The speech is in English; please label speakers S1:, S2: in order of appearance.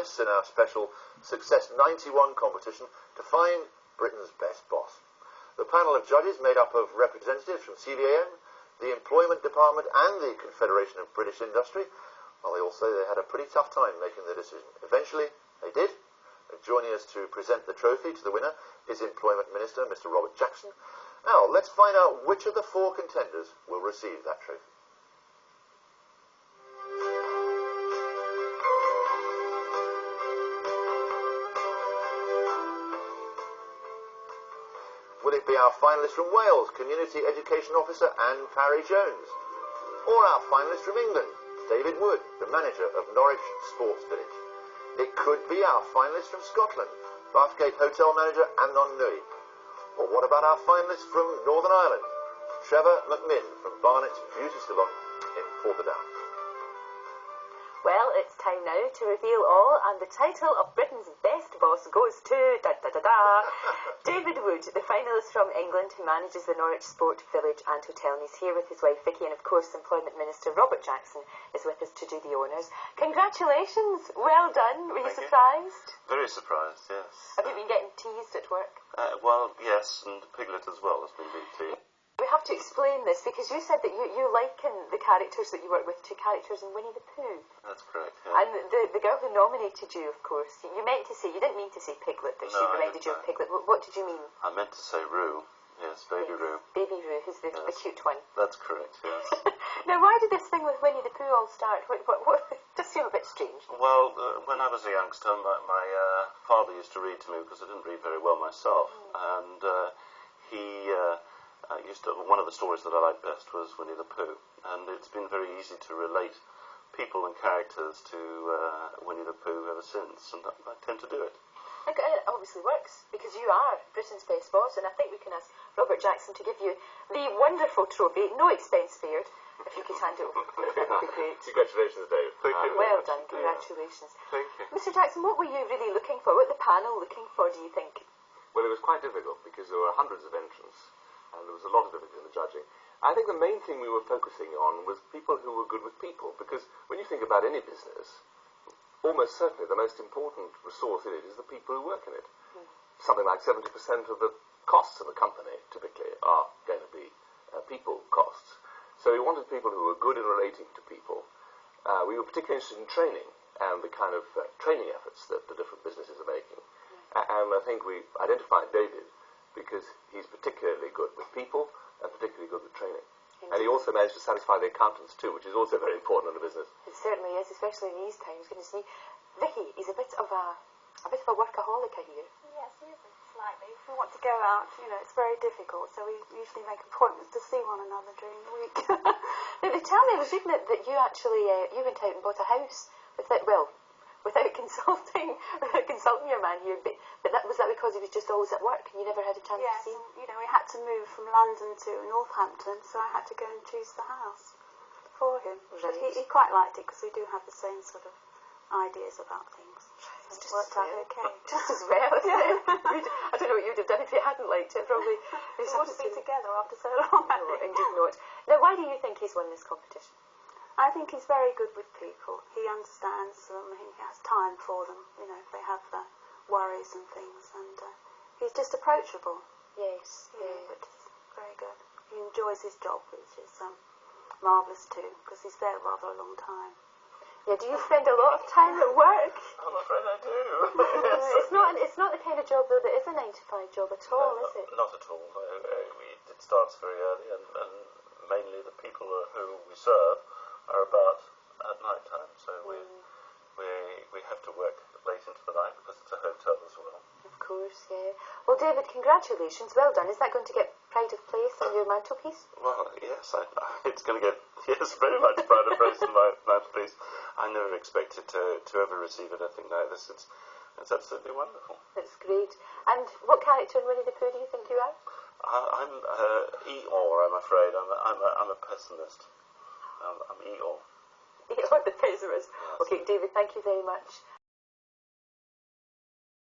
S1: finalists in our special Success 91 competition to find Britain's best boss. The panel of judges made up of representatives from CDAM, the Employment Department and the Confederation of British Industry. Well, they all say they had a pretty tough time making the decision. Eventually, they did. Joining us to present the trophy to the winner is Employment Minister, Mr. Robert Jackson. Now, let's find out which of the 4 contenders will receive that trophy. Will it be our finalist from Wales, Community Education Officer Anne Parry-Jones? Or our finalist from England, David Wood, the manager of Norwich Sports Village? It could be our finalist from Scotland, Bathgate Hotel manager Amnon Nui. Or what about our finalist from Northern Ireland, Trevor McMinn from Barnett's Beauty Salon in Portadown?
S2: Well, it's time now to reveal all, and the title of Britain's best boss goes to David Wood, the finalist from England who manages the Norwich Sport Village and Hotel, and he's here with his wife Vicky, and of course Employment Minister Robert Jackson is with us to do the honours. Congratulations, well done. Were you surprised?
S3: Very surprised, yes.
S2: Have you been getting teased at work?
S3: Well, yes, and Piglet as well has been being teased.
S2: We have to explain this because you said that you liken the characters that you work with to characters in Winnie the Pooh.
S3: That's correct, yeah.
S2: And the girl who nominated you, of course, you didn't mean to say Piglet, but she reminded you of Piglet. What did you mean?
S3: I meant to say Roo. Yes, Baby Roo.
S2: Baby Roo, who's the cute one.
S3: That's correct, yes.
S2: Now, why did this thing with Winnie the Pooh all start? What just seemed a bit strange.
S3: Well, when I was a youngster, my father used to read to me because I didn't read very well myself, and he one of the stories that I liked best was Winnie the Pooh, and it's been very easy to relate people and characters to Winnie the Pooh ever since, and I tend to do it.
S2: It obviously works, because you are Britain's best boss, and I think we can ask Robert Jackson to give you the wonderful trophy, no expense spared. If you could hand it over, that would be great.
S1: Congratulations, Dave.
S3: Thank you.
S2: Well done, congratulations.
S3: Thank you.
S2: Mr. Jackson, what were you really looking for? What the panel looking for, do you think?
S4: Well, it was quite difficult because there were hundreds of entrants and there was a lot of difficulty in the judging. I think the main thing we were focusing on was people who were good with people, because when you think about any business, almost certainly the most important resource in it is the people who work in it. Something like 70% of the costs of a company typically are going to be people costs. So we wanted people who were good in relating to people. We were particularly interested in training and the kind of training efforts that the different businesses are making. And I think we identified David because he's particularly good with people and particularly good with training. And he also managed to satisfy the accountants too, which is also very important in a business.
S2: It certainly is, especially in these times. Goodness me. Vicky, he's a bit of a workaholic, I hear.
S5: Yes, he is slightly. If we want to go out, it's very difficult, so we usually make appointments to see one another during the week.
S2: Now, they tell me, was it that you actually you went out and bought a house without consulting your man here, but was that because he was just always at work and you never had a chance to see him?
S5: Yes, we had to move from London to Northampton, so I had to go and choose the house for him.
S2: Right.
S5: But he quite liked it because we do have the same sort of ideas about things. So it worked out okay.
S2: Just as well, isn't it? I don't know what you'd have done if you hadn't liked it, probably.
S5: We wouldn't be together after so long.
S2: No, indeed not. Now, why do you think he's won this competition?
S5: I think he's very good with people. He understands them, he has time for them, if they have worries and things, and he's just approachable.
S2: Yes,
S5: which is very good. He enjoys his job, which is marvellous too, because he's there rather a long time.
S2: Yeah, do you spend a lot of time at work?
S3: I'm afraid I do.
S2: It's not the kind of job, though, that is a 9-to-5 job at all, is it?
S3: Not at all. It starts very early, and mainly the people who we serve are about at night time, so we have to work late into the night because it's a hotel as well.
S2: Of course, yeah. Well, David, congratulations, well done. Is that going to get pride of place on your mantelpiece?
S3: Well, yes, it's going to get, very much pride of place on my mantelpiece. I never expected to ever receive anything like this. It's absolutely wonderful.
S2: That's great. And what character in Winnie the Pooh do you think you are?
S3: I'm Eeyore, I'm afraid. I'm a pessimist. I'm Eeyore.
S2: Eeyore the pessimist.
S3: Yes.
S2: Okay, David, thank you very much.